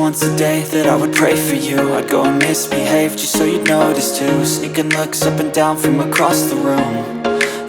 once a day that I would pray for you. I'd go and misbehave just so you'd notice too. Sneaking looks up and down from across the room.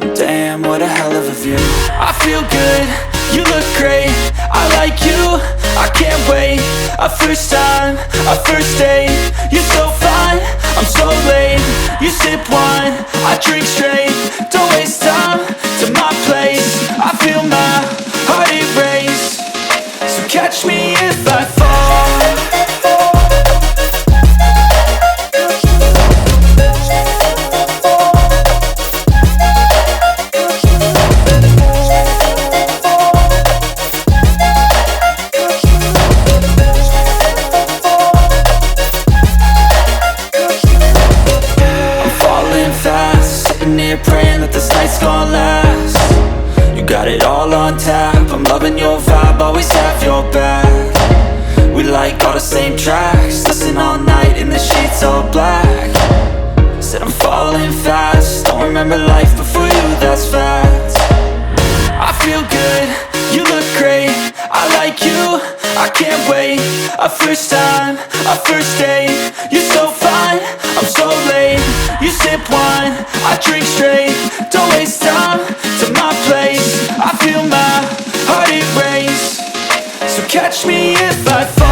And damn, what a hell of a view. I feel good, you look great, I like you, I can't wait. A first time, a first date, you're so fine, I'm so late. You sip wine, I drink straight. Don't waste time to my place. I feel my heart erase. So catch me if I fall. Praying that this night's gonna last. You got it all on tap, I'm loving your vibe, always have your back. We like all the same tracks, listen all night in the sheets all black. Said I'm falling fast, don't remember life before you, that's fact. I feel good, you look great, I like you, I can't wait. A first time, a first date, you're so fine, I'm so late. You sip wine, I drink straight. Don't waste time to my place. I feel my heart erase. So catch me if I fall.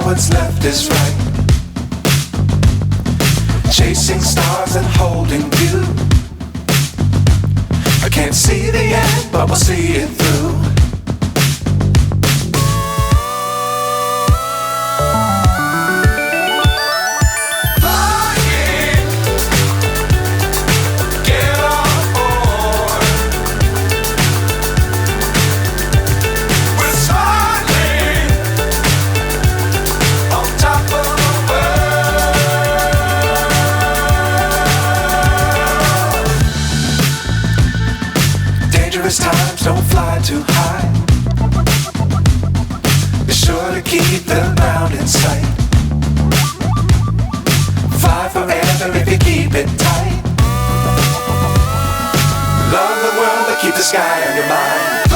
what's left is right. Chasing stars and holding you. I can't see the end, but we'll see it through. times, don't fly too high. Be sure to keep the ground in sight. Fly forever if you keep it tight. Love the world, but keep the sky on your mind.